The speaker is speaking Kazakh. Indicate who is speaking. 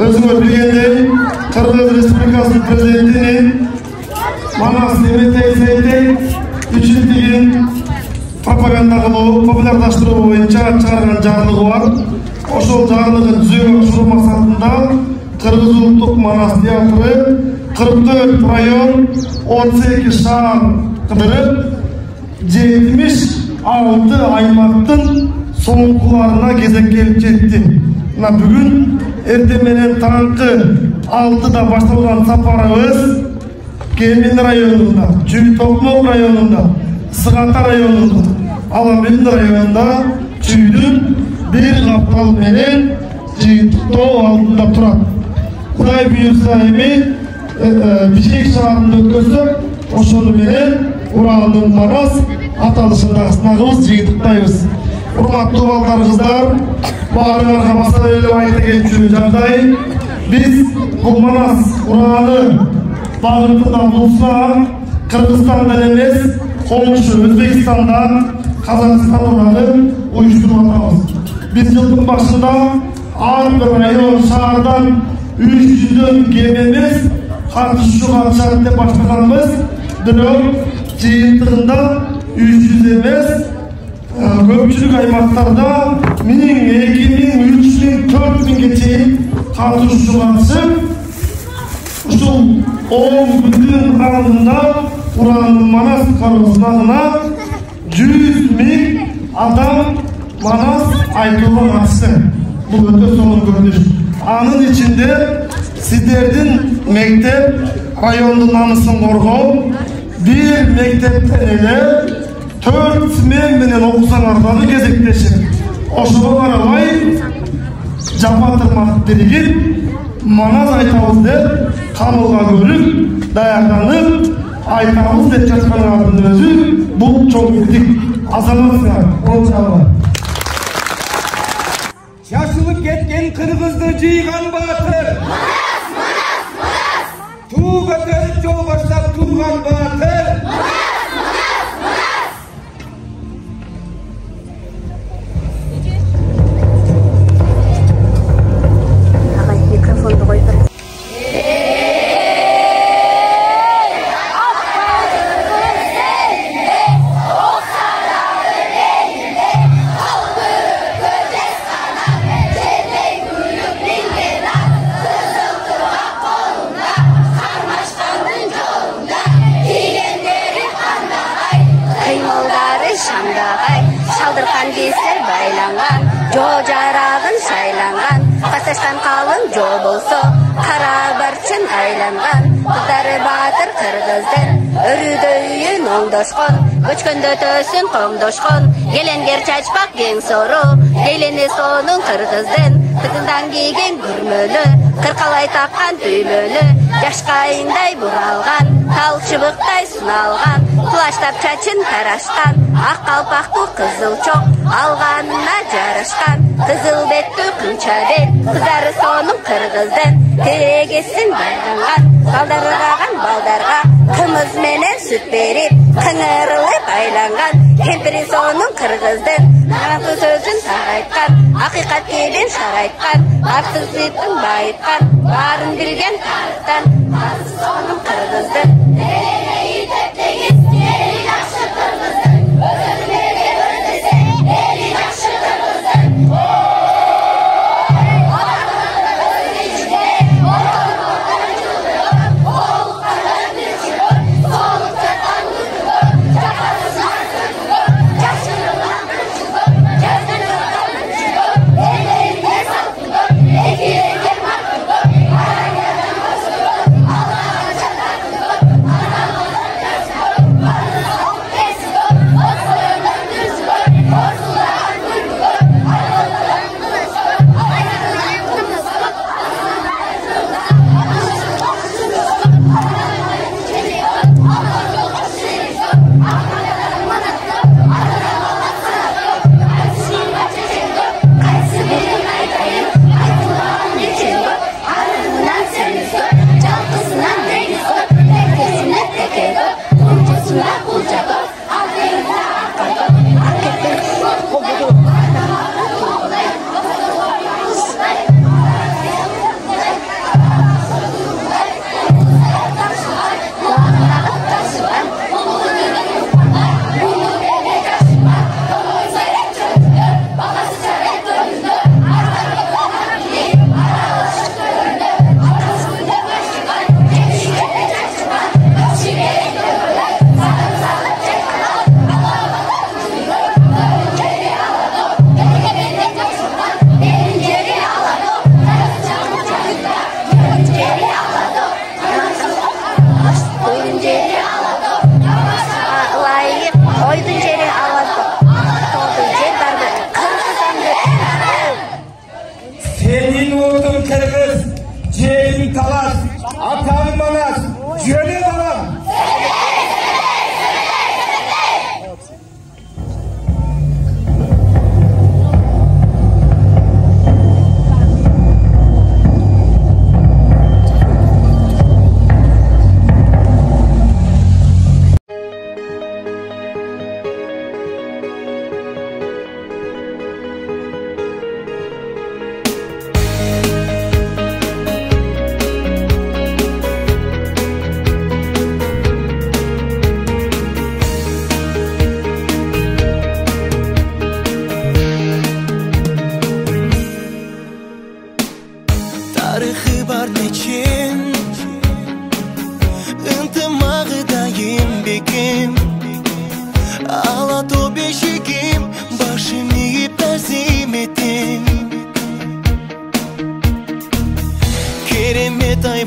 Speaker 1: Özüңөр bilгендей, Кыргыз Республикасынын президентinin Манас Демиртей Сейтей үчүнтүгүн пропаганда кылуу, популярдаштыруу боюнча чыгарган жарлыгы бар. Ошол жарлыгын жүзөгө ашыруу максатында Кыргыз Улуттук Манас театры 44 район, 18 шаар кыдырып, 76 аймактын соңкуларына кезек келип жетти. Мына бүгүн эртең менен таңкы 6-да башталган сапарыбыз Кемин районунда, Чүй-Токмок районунда, Сыгата районунда, Аламин районунда чүйдүн бир каптал менен жыйынтыктоо алдында турат. Кудай буйрса эми Бишкек шаарында өткөзсөк, ошону менен Уралдын Манас аталышындагы сынагыбыз жыйынтыктайбыз. Урматтуу балдар, кыздар, баарыңарга баса эле айта кетчү жагдай, биз бул Манас Уралы багытында болса, Кыргызстандан эмес, комушу Өзбекстандан, Казакстандан уюштуруп атабыз. Биз жылдын башында ар бир район шаардан 300дөн кем эмес катышууга чыгат деп баштаганбыз. Бирок жыйынтыгында 300 эмес, көпчүлүк аймактарда 1000, 2000, 3000, 4000ге чейин катышууга чыгып, ушул 10 күндүн аралыгында Уралдын Манас кароосуна 100 000 адам Манас айтууга катышты. Бул өтө сонун көрүнүш. Анын ичинде сиздердин мектеп, райондун намысын коргоо, бир мектептен эле 4 смена менен окусаңар дагы кезектешип, ошого карабай жапатырмак биригип Манас айтабыз деп камылга көрүп, даярданып айтабыз деп жаткандардын өзү бул чоң илдик. Азаматсыңар, болчабы.
Speaker 2: Шашылып кеткен кыргызды жыйган баатыр. Туу көтөрүп жол баштап турган баатыр.
Speaker 3: Шалдырған кесер байланған, жо жарағын шайланған, қасаштан қалың жо болсо, қара барчын айланған, қыздары батыр қырғыздың, өрүдөйін оңдошқон, көчкөндө төсін қоңдошқон, келенгер чачпақ кең сору, келені сонун қырғыздың, тыгындан кийген күрмөлі, қырқалай таққан түймөлі, жашқайындай бұралған, тал шыбықтай суналған, плаштап чачын тарашқан, ақ қалпақты қызыл чоқ, алғанына жарашқан, қызыл бетті күнча бет, қыздары соның қырғыздың, тегесін байланған, балдарыраған балдарға, қымыз менен сүт беріп, қыңырылып айланған, кемпірі соның қырғыздың, нақты сөзін тағайтқан, ақиқат кебен шарайтқан, артық зеттің байытқан, барын білген тарықтан, асы соның қырғыздың,
Speaker 2: Атын отын кыргыз, жерин талас, атан манас, жөне балам.
Speaker 4: Tarixi var neçin Intımağıdayım bekim Ağlat o beşikim Başımı ipezim ettim Keremet ay